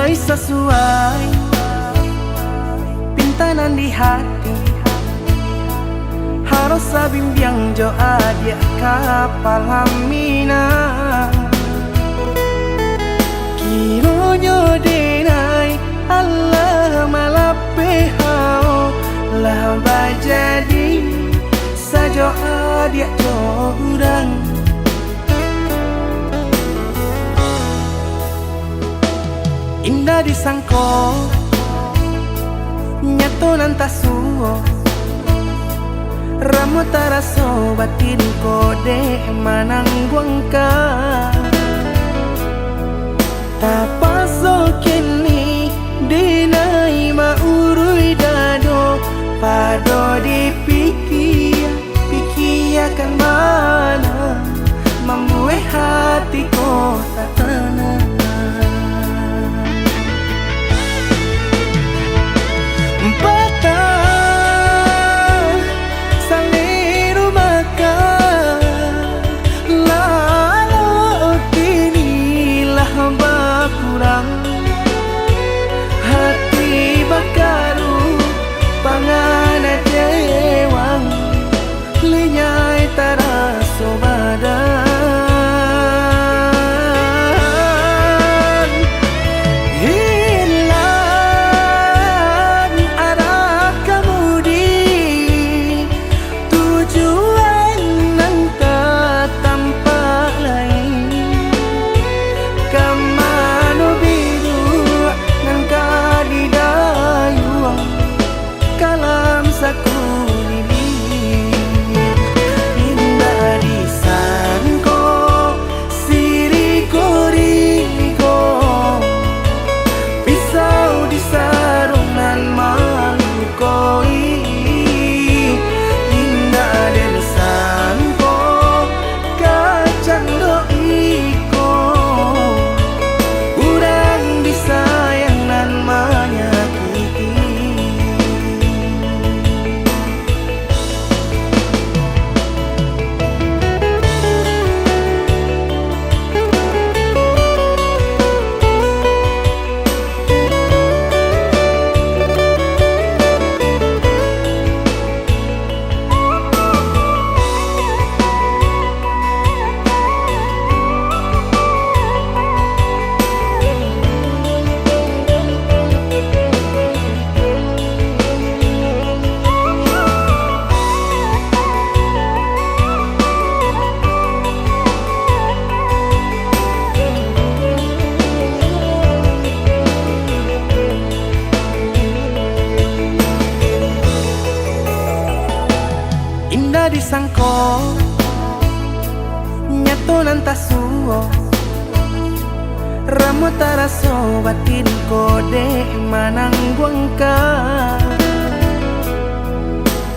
mulai sesuai pintanan di hati. Harus sabimbiang jo adia kapal hamina. Kiro nyo denai Allah malape hao lah bajadi sajo adia jo urang. Indah disangko nyato nantasuo ramu taraso batin kode manangguangka. Tapaso kini dinai maurui dado pado dipikir pikirkan mana membuat hatiku tak tenang. Hati bakaru pangana dewang lenyai taraso badan. Hilang arah kemudi tujuan nang tak tampak lain. Kamano biru nang kadidayuang kalam sakulili. Indah disangko siriko riko pisau disarung nan malukoi. Indah disangko kacang doiko urang disayang nan menyakiti. Indah disangko nyato nantasuo ramu taraso batin kode manangguangka.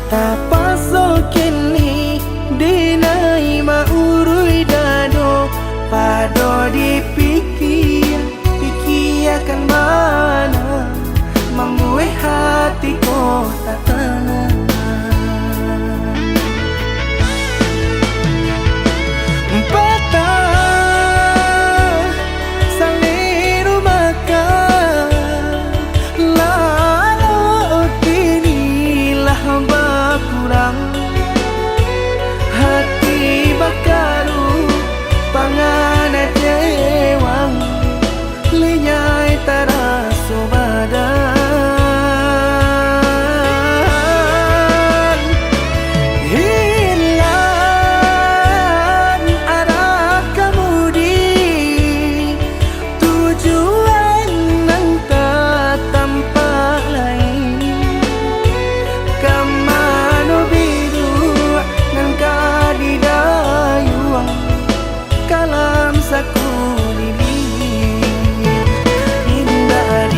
Tapaso kini dinai maurui dado pado dipikir pikirkan mana membuat hatiku tak tenang. Hati bakaru pangana dewang lenyai taraso badan. Hilang arah kemudi tujuan nang tak tampak lain. Kamano biru nang kadidayuang kalam sakulili. Indah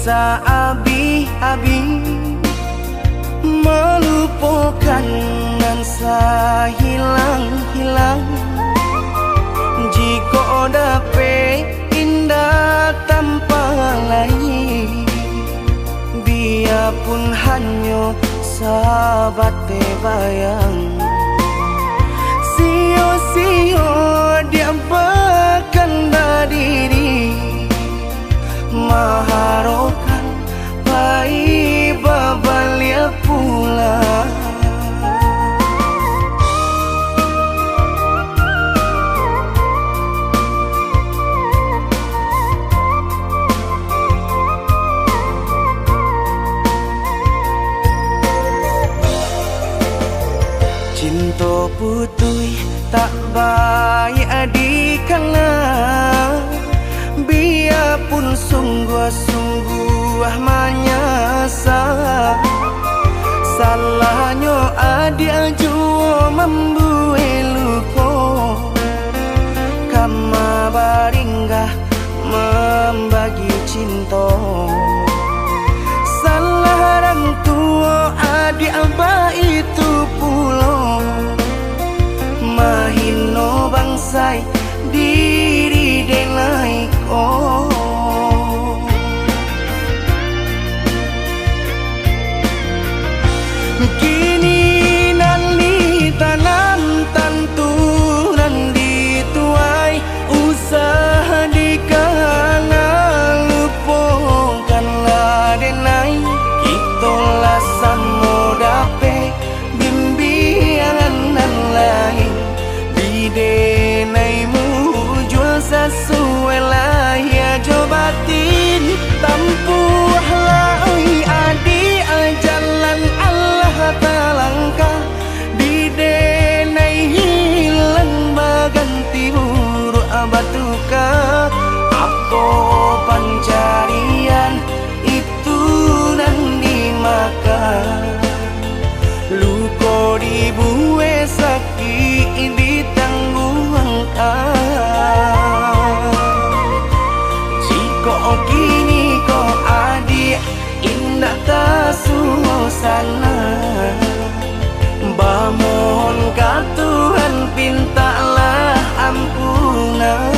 Abi melupakan nan hilang-hilang. Jika dapat indah tanpa lain, biarpun hanya sahabat bayang. Sio-sio dia berkanda diri, maharokan baik babalia pula. Cinta putui tak baik adikana, biarpun sungguh-sungguh menyasa. Salahnya adik jua membuat luka, kama baringgah membagi cinta. Salah orang tua adik abah itu pulau, mahino bangsai diri denai ko. Kini nali tanam tanturan dituai, usaha dikana lupakanlah denai. Itulah samo dape bimbingan nan lain, bidenaimu jual sesuai lah ya jobatin. Tampuhlah oi adi jalan Allah talangkah, bidenai hilang baganti buruk abatuka. Apa pencarian itu dan dimakan, luka dibuat sakit ditangguhkan. Jika kini kau adik indah tak suasana, bamohon ka Tuhan pintalah ampunan.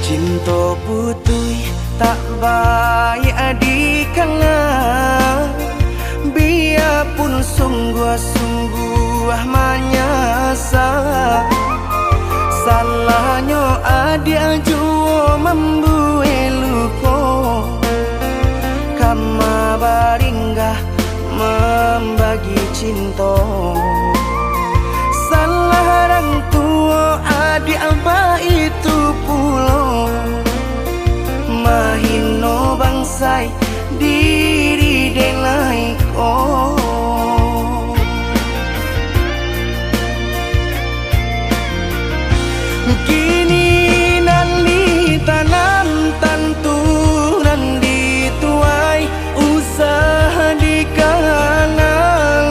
Cinta putui tak baik adikana, biarpun sungguh-sungguh menyasa. Salahnya adik jua membuat luka, kama baringgah membagi cinta. Salah orang tua adik abah itu pulau, mahino bangsai diri denai ko. Kini nali tanam tanturan dituai, usaha dikana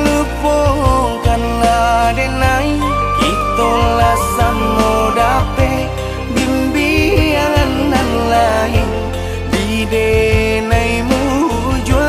lupakanlah denai. Itulah samo dape bimbingan nan lain, bidenaimu jual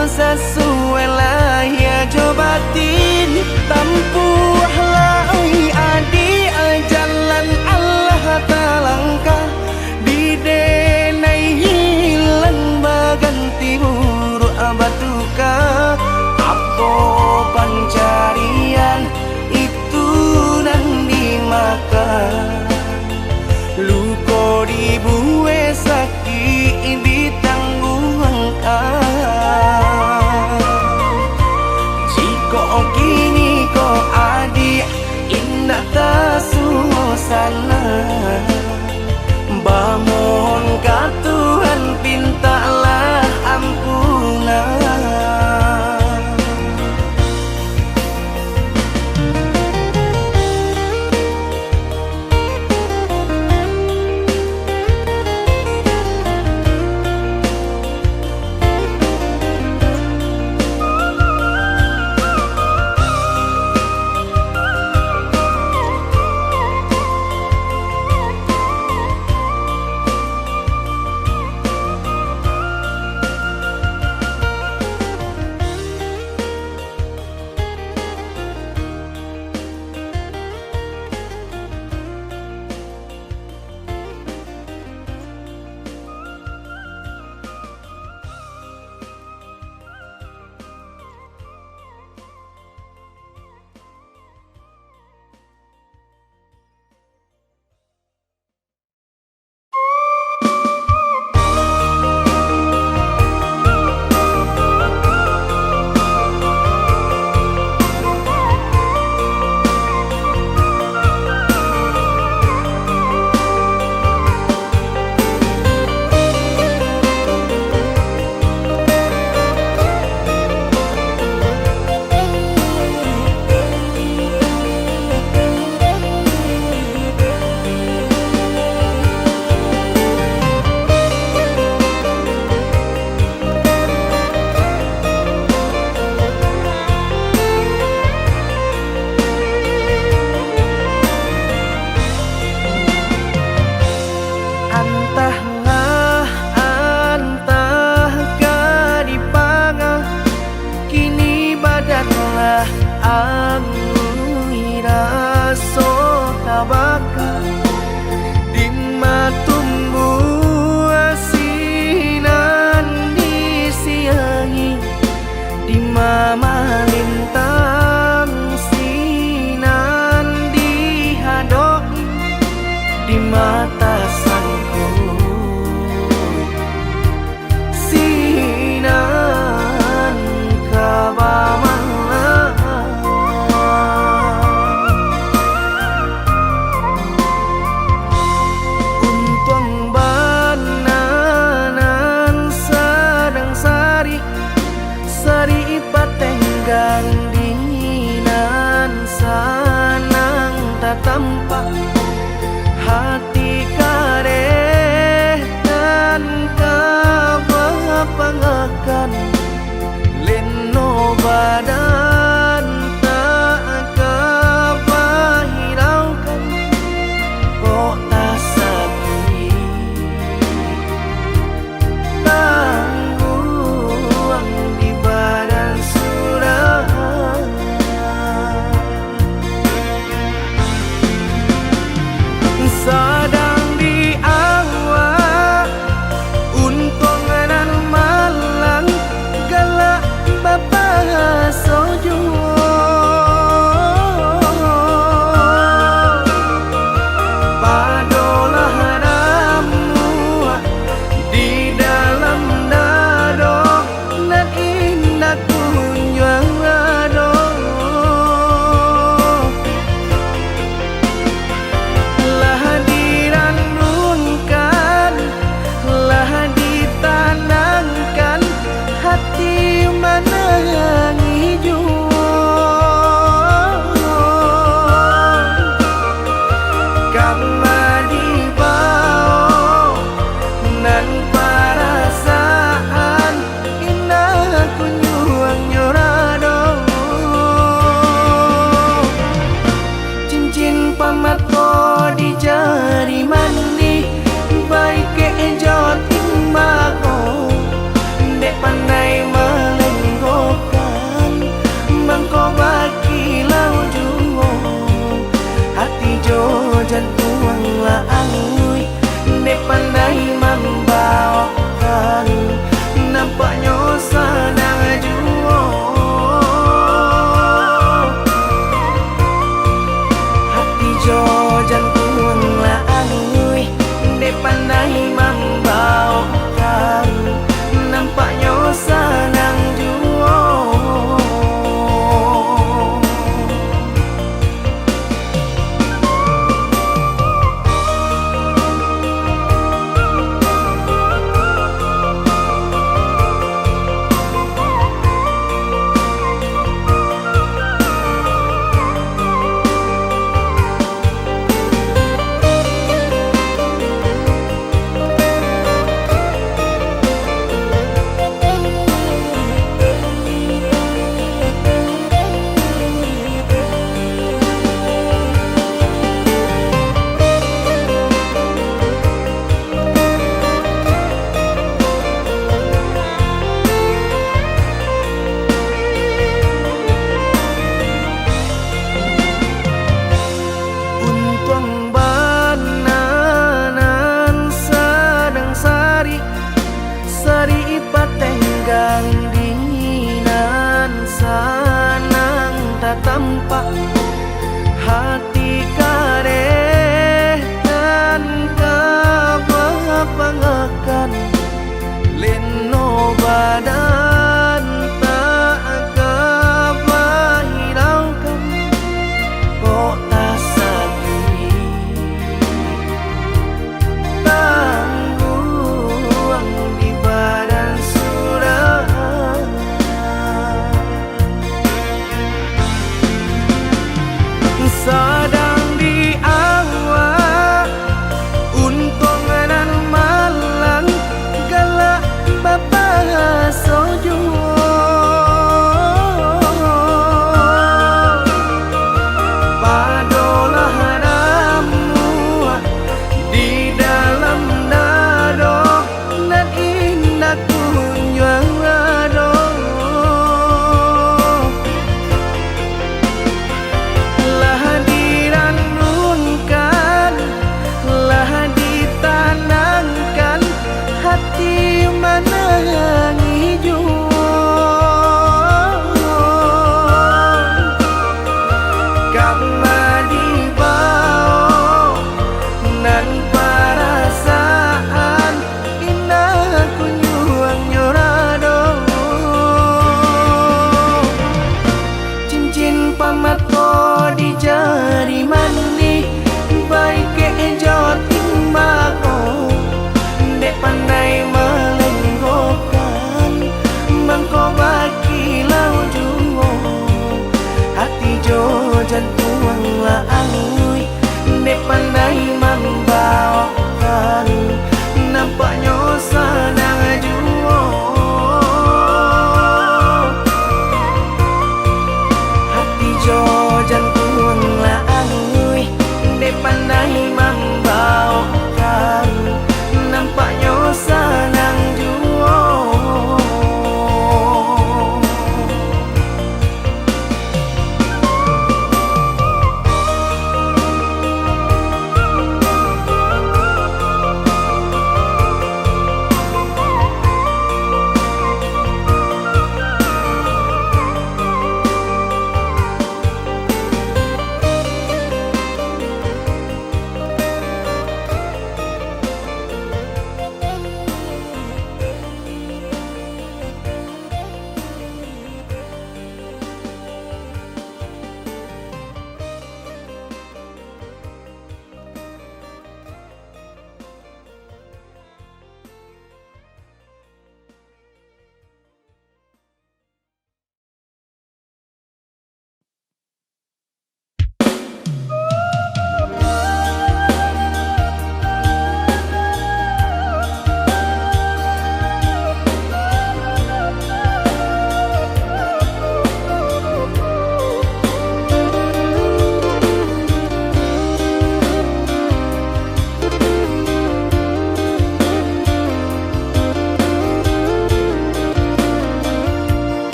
sampak hati kareh dan kapangakan leno badan tak kepahiraukan kok tak sakit tangguang di badan sudah sedang di awak untung dan malang galak bapak sojo padolah ramu di dalam dado dan indah kunjung ado lah diranunkan lah ditanangkan hati menangi karena dibawa dan perasaan indah kunjung nyorado cincin pamato di jari mani baik kejo timbako dek pandai melenggokan mangko baki lau jungo hati jo jantung la angui dek pandai membawakan nampaknya sadang juo hati jo jantung la angui dek pandai membawakan nampaknya sadang juo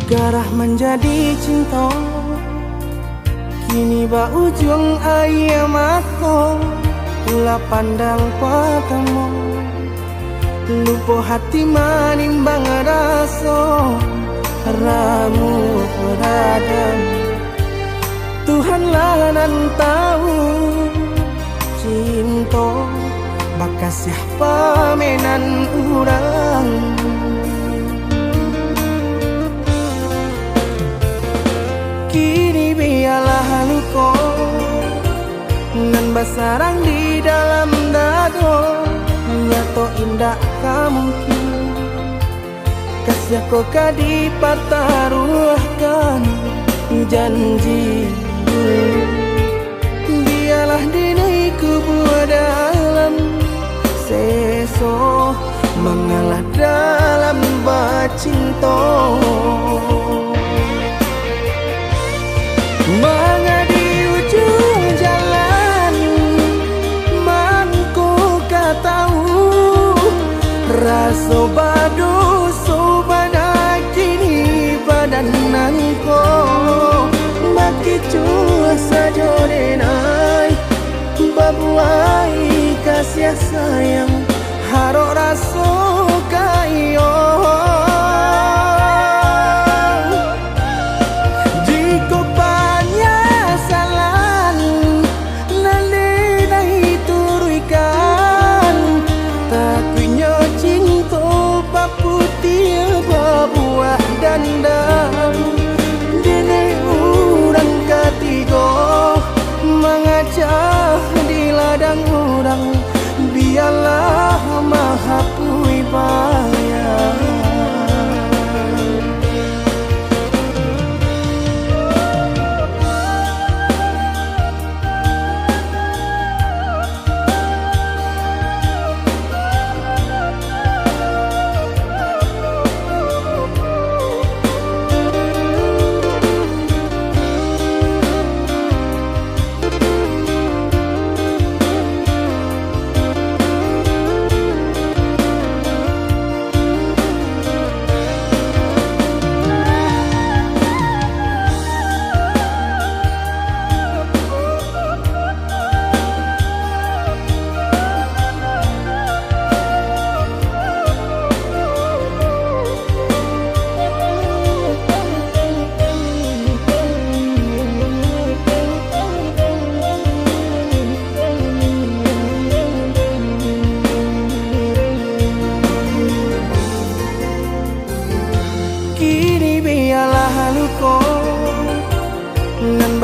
garah menjadi cinta kini ba ujung ayam aku pula pandang patamu lupa hati manimbang rasa ramu beradam Tuhanlah nan tahu cinta bakas siapa menan urang kini biarlah luka nan basarang di dalam dado nyato indah kamungkin kasih kau kadi pertaruhkan janji biarlah dinai kubur dalam seso mengalah dalam bacinta Raso badu subana kini badananko Maki cua sajo denai Babuai kasih sayang Haro raso kayo Jiko panyasalan Nalinay turuikan Takunya cinta paputi babuah dandang Dene urang katigo Mengacah di ladang urang Biarlah maha pui bayang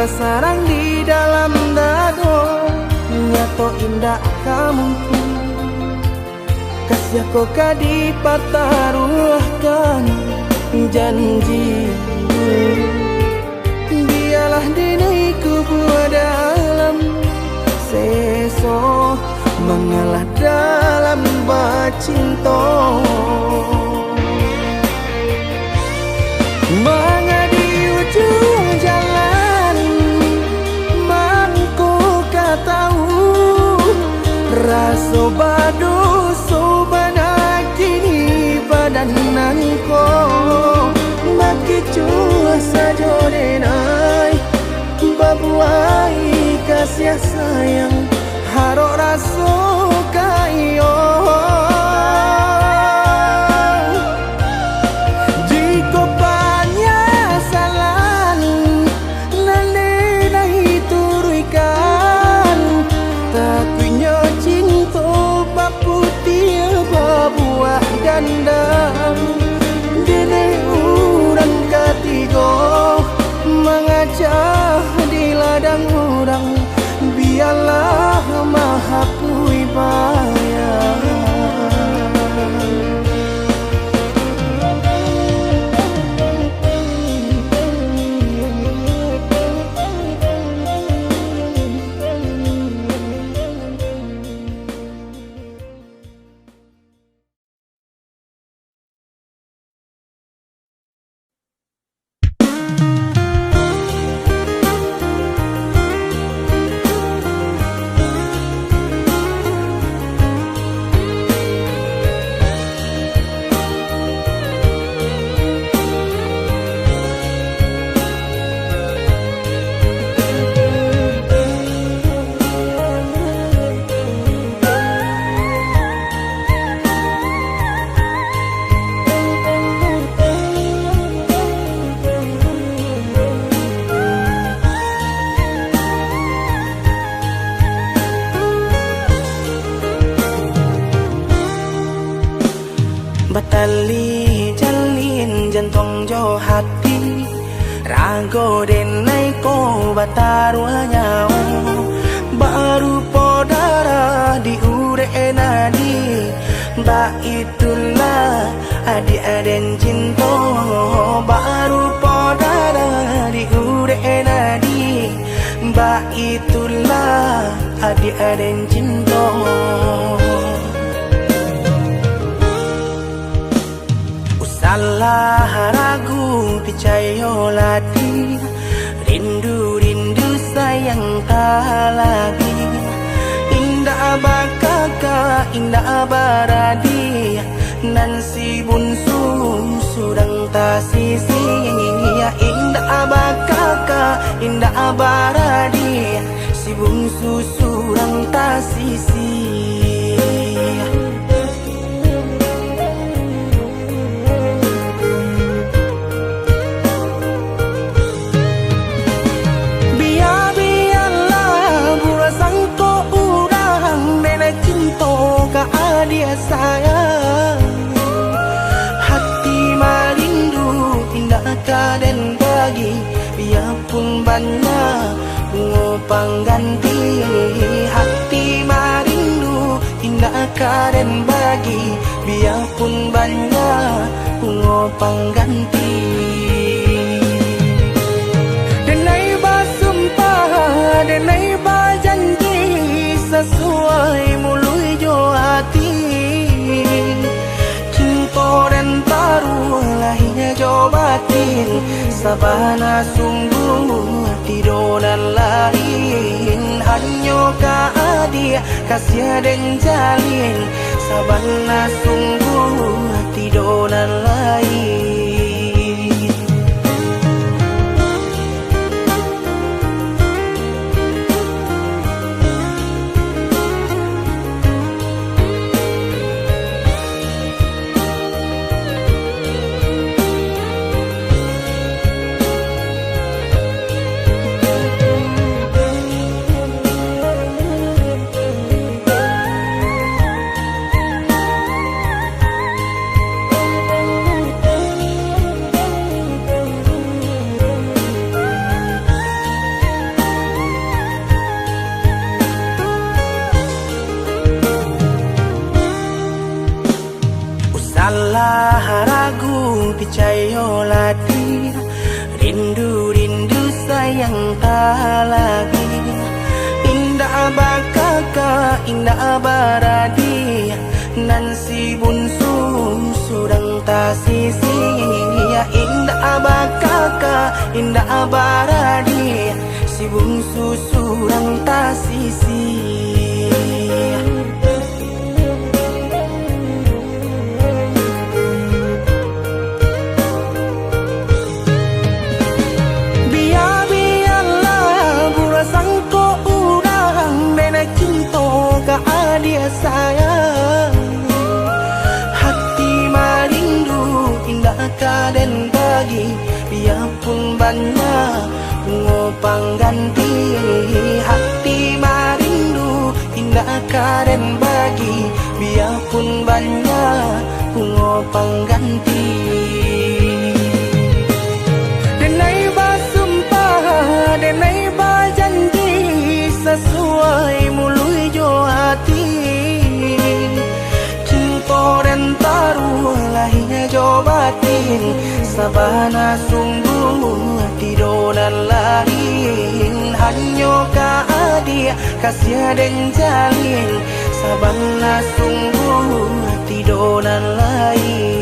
Sarang di dalam dado Nyato indah kamu Kasih aku kadi pataruahkan janji Biarlah dinaiku buat dalam Seso mengalah dalam bacinto Mengadi ujung jalan Raso badu subana kini badananko Maki cua sajo denai Babuai kasih sayang Haro raso kayo Jiko panyasalan Nalinay turuikan Takunya paputi babuah dandang Dene urang katigo Mengacah di ladang urang Biarlah maha pui bayang Batali jalin jantung jo hati Rago denai ko batarua nyau Baru podara di ure nadi Ba itulah adik-aden cinta Baru podara di ure nadi Ba itulah adik-aden cinta Salah ragu picayo lati Rindu-rindu sayang tak lagi Indah bakaka, indah baradi nan si bunsu sudang tak sisi. Indah abah kakak, indah abah radia, si bungsu sudang tak sisi. Dia sayang, hati marindu indah kaden bagi, biarpun banyak bunga pengganti. Hati marindu indah kaden bagi, biarpun banyak bunga pengganti. Denai bersumpah, denai berjanji, sesuai mulut jo hati. Cinta dan taruh lahirnya jo batin, sabana sungguh tidur dan lain. Hanya ka dia kasih dan jalin, sabana sungguh tidur dan lain. Salah ragu percaya lati, rindu sayang tak lagi. Indah abah kakak, indah abah radia, nan si bunsu sudang tak sisi. Indah abah kakak, indah abah radia, si bungsu sudang tak sisi. Dia sayang, hati marindu indah kaden bagi, biarpun banyak bunga pengganti. Hati marindu indah kaden bagi, biarpun banyak bunga pengganti. Denai bersumpah, denai berjanji, sesuai mulut jo hati. Cinta dan taruh lahirnya jo batin, sabana sungguh tidur dan lain. Hanya ka dia kasih dan jalin, sabana sungguh tidur dan lain.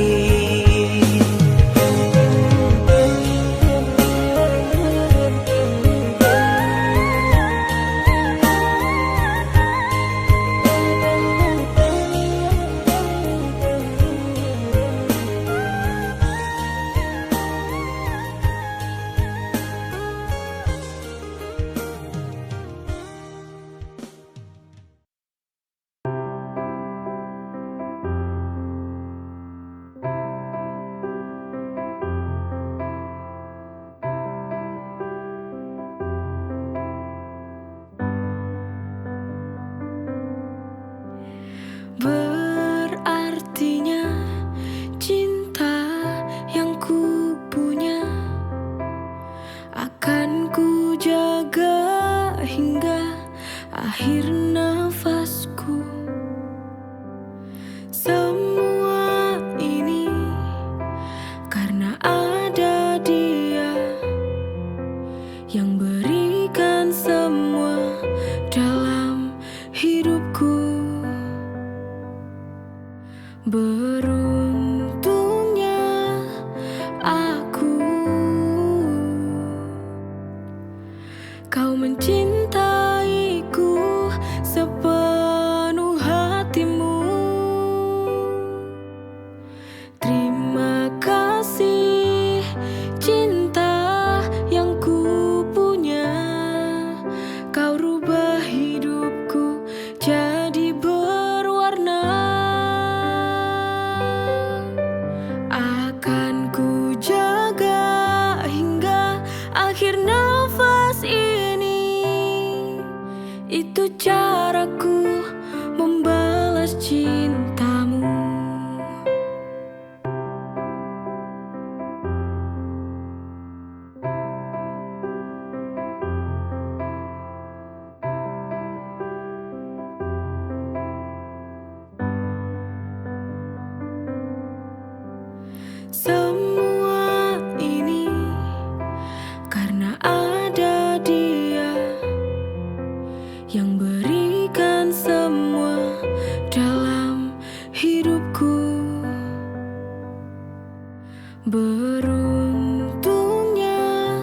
Berartinya cinta yang ku punya akan ku jaga hingga akhir nafasku. Semua ini karena ada dia yang berikan semua dalam hidupku. Beruntungnya aku, kau mencintaiku sepenuh hatimu. cintamu. Semua ini karena ada dia yang berikan semua dalam hidupku. Beruntungnya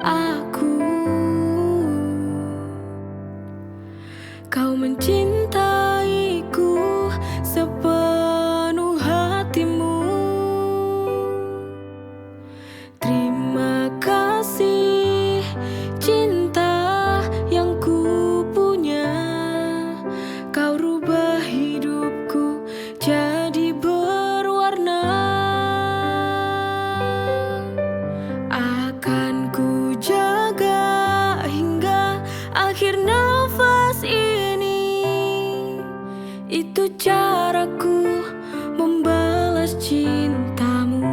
aku, kau mencintaiku sepenuh hatimu. Terima kasih cinta yang ku punya, kau rubah hidupku jadi berwarna. Akan ku jaga hingga akhir nafas ini. Itu caraku membalas cintamu.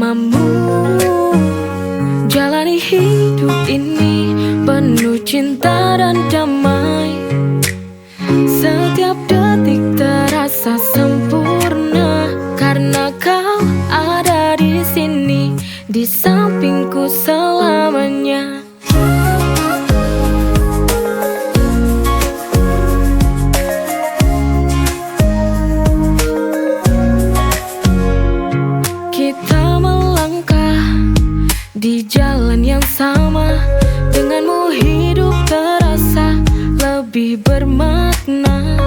bersamamu, jalani hidup ini penuh cinta dan damai. Setiap detik terasa sempurna karena kau ada di sini, di sampingku selamanya. Kita melangkah di jalan yang sama, denganmu hidup terasa lebih bermakna.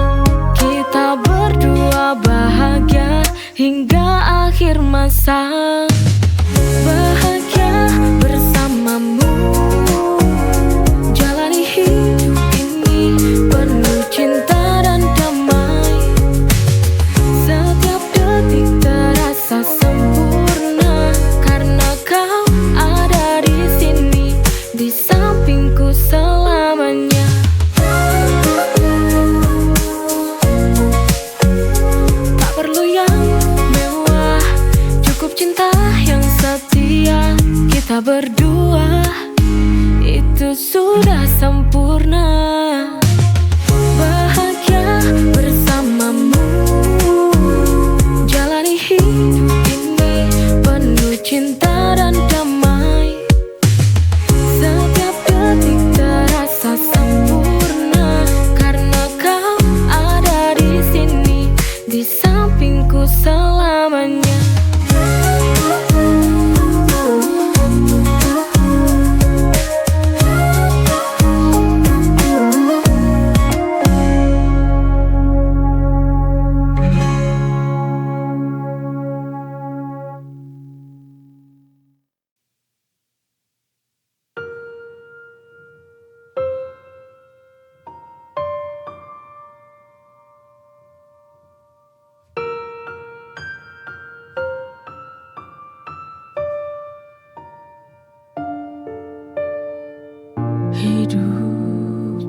Kita berdua bahagia hingga akhir masa. Bahagia bersamamu, jalani hidup ini penuh cinta dan damai. Setiap detik terasa sempurna karena kau ada di sini, di sampingku selamanya. Tak perlu yang mewah, cukup cinta yang setia. Kita berdua itu sudah sempurna. Bahagia bersamamu, jalani hidup ini penuh cinta dan damai. Setiap detik terasa sempurna karena kau ada di sini, di sampingku selamanya. Hidup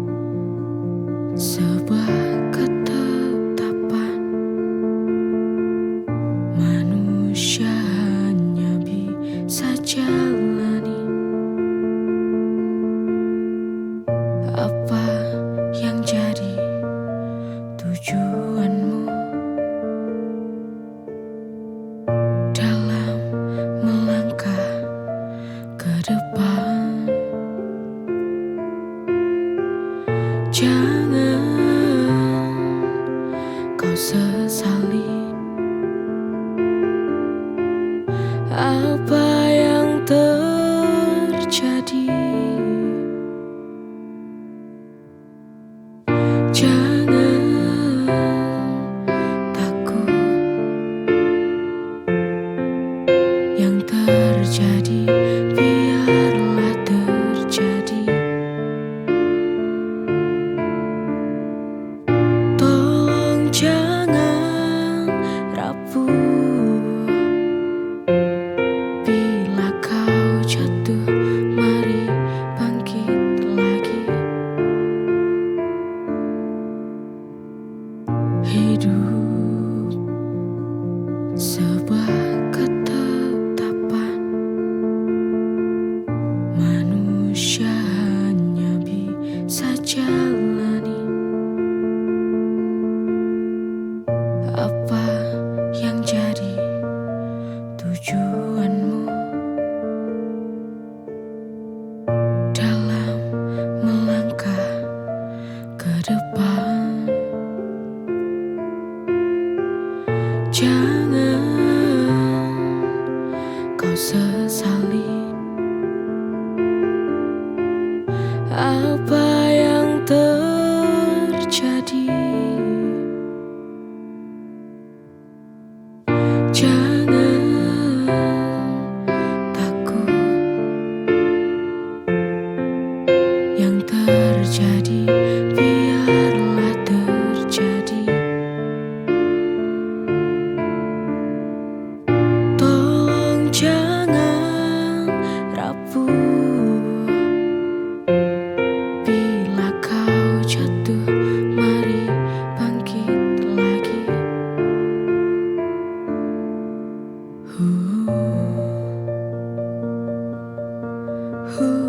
sebuah ketetapan, manusia hanya bisa jalani apa yang jadi tujuanmu dalam melangkah ke depan. uh.